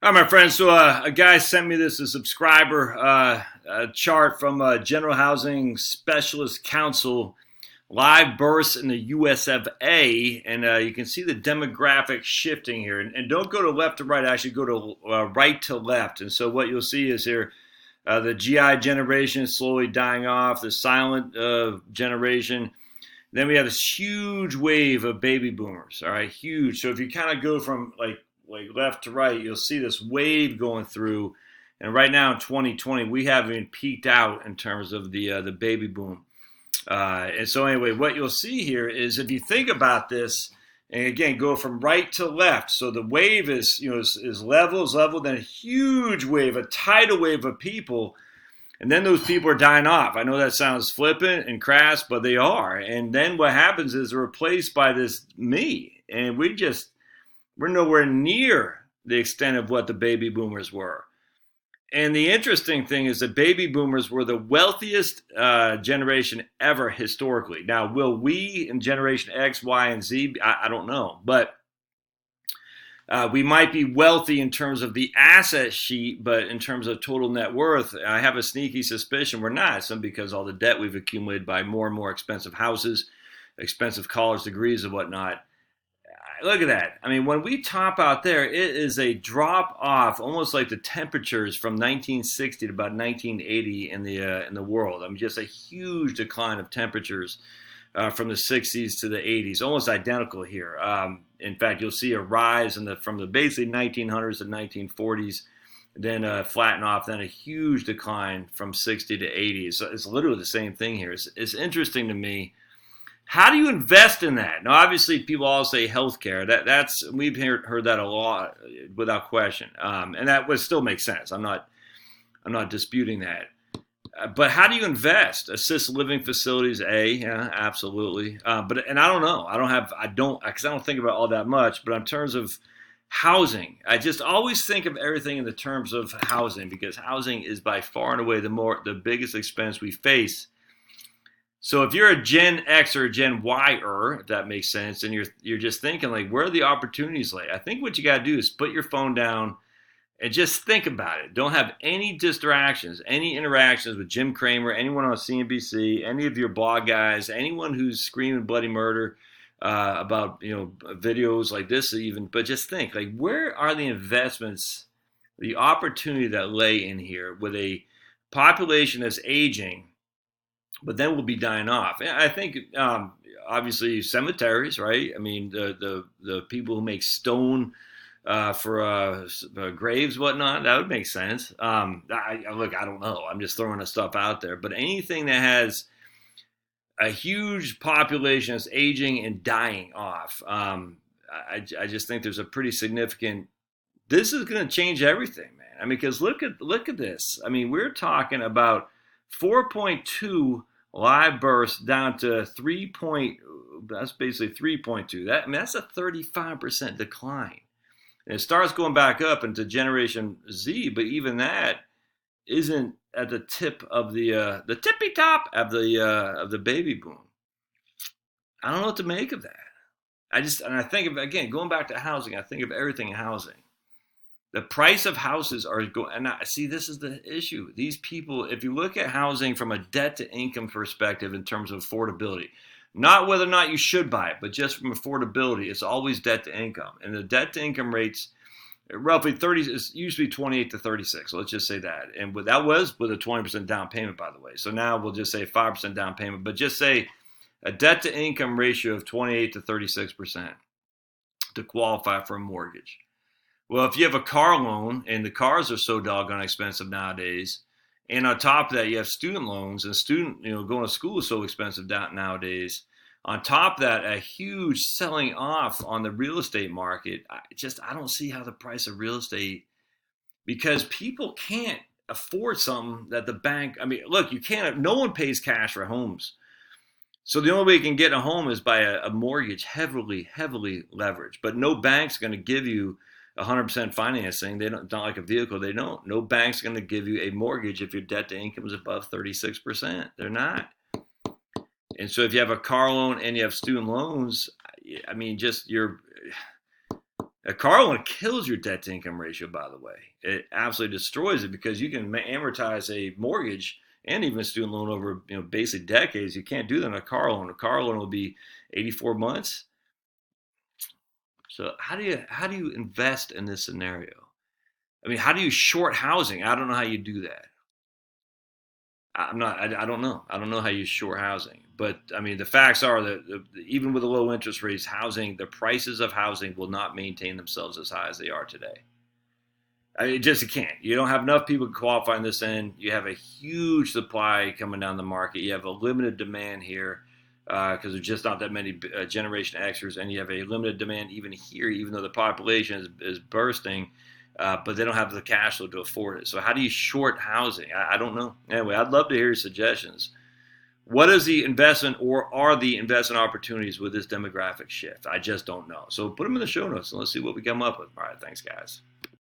All right, my friends. So a guy sent me a subscriber a chart from General Housing Specialist Council live births in the US of A, and you can see the demographic shifting here. And don't go to left to right, actually go to right to left. And so what you'll see is here the GI generation is slowly dying off, the silent generation. Then we have this huge wave of baby boomers. All right, huge. So if you kind of go from like left to right, you'll see this wave going through. And right now in 2020, we haven't even peaked out in terms of the baby boom. And so anyway, what you'll see here is if you think about this, and again go from right to left. So the wave is level, then a huge wave, a tidal wave of people. And then those people are dying off. I know that sounds flippant and crass, but they are. And then what happens is they're replaced by this me. And we're nowhere near the extent of what the baby boomers were. And the interesting thing is that baby boomers were the wealthiest generation ever historically. Now, will we in Generation X, Y, and Z? I don't know. But we might be wealthy in terms of the asset sheet, but in terms of total net worth, I have a sneaky suspicion we're not. Some because all the debt we've accumulated by more and more expensive houses, expensive college degrees and whatnot. Look at that. I mean, when we top out there, it is a drop off, almost like the temperatures from 1960 to about 1980 in the world. I mean, just a huge decline of temperatures from the 60s to the 80s, almost identical here. In fact, you'll see a rise from the basically 1900s to 1940s, then flatten off, then a huge decline from 60 to 80. So it's literally the same thing here. It's interesting to me. How do you invest in that? Now, obviously, people all say healthcare. We've heard that a lot, without question, and that would still make sense. I'm not disputing that. But how do you invest? Assisted living facilities, yeah, absolutely. And I don't know. Because I don't think about all that much. But in terms of housing, I just always think of everything in the terms of housing, because housing is by far and away the biggest expense we face. So if you're a Gen X or a Gen Y-er, if that makes sense, and you're just thinking like, where are the opportunities lay? I think what you got to do is put your phone down and just think about it. Don't have any distractions, any interactions with Jim Cramer, anyone on CNBC, any of your blog guys, anyone who's screaming bloody murder about videos like this even. But just think, like, where are the investments, the opportunity that lay in here with a population that's aging, but then we'll be dying off. And I think obviously cemeteries, right? I mean the people who make stone for graves, whatnot, that would make sense. I don't know. I'm just throwing the stuff out there. But anything that has a huge population that's aging and dying off, I just think there's a pretty significant. This is going to change everything, man. I mean, because look at this. I mean, we're talking about 4.2 live births down to 3. That's basically 3.2. That's a 35% decline. And it starts going back up into Generation Z, but even that isn't at the tip of the tippy top of the baby boom. I don't know what to make of that. I think of, again, going back to housing, I think of everything in housing. The price of houses are going, and see, this is the issue. These people, if you look at housing from a debt to income perspective in terms of affordability, not whether or not you should buy it, but just from affordability, it's always debt to income. And the debt to income rates, roughly 30, is usually 28 to 36. So let's just say that. And that was with a 20% down payment, by the way. So now we'll just say 5% down payment, but just say a debt to income ratio of 28 to 36% to qualify for a mortgage. Well, if you have a car loan, and the cars are so doggone expensive nowadays, and on top of that, you have student loans, and going to school is so expensive nowadays. On top of that, a huge selling off on the real estate market. I don't see how the price of real estate, because people can't afford something that the bank. I mean, look, you can't. No one pays cash for homes. So the only way you can get a home is by a mortgage, heavily leveraged. But no bank's going to give you 100% financing. They don't, not like a vehicle. They don't. No bank's going to give you a mortgage if your debt to income is above 36%. They're not. And so if you have a car loan and you have student loans, I mean, A car loan kills your debt to income ratio, by the way. It absolutely destroys it because you can amortize a mortgage and even a student loan over basically decades. You can't do that on a car loan. A car loan will be 84 months. So how do you invest in this scenario? I mean, how do you short housing? I don't know how you do that. I don't know. I don't know how you short housing. But I mean, the facts are that even with the low interest rates, the prices of housing will not maintain themselves as high as they are today. I mean, it can't. You don't have enough people qualifying this end. You have a huge supply coming down the market. You have a limited demand here because there's just not that many Generation Xers, and you have a limited demand even here, even though the population is bursting. But they don't have the cash flow to afford it. So how do you short housing? I don't know. Anyway, I'd love to hear your suggestions. What is the investment or are the investment opportunities with this demographic shift? I just don't know. So put them in the show notes and let's see what we come up with. All right, thanks, guys.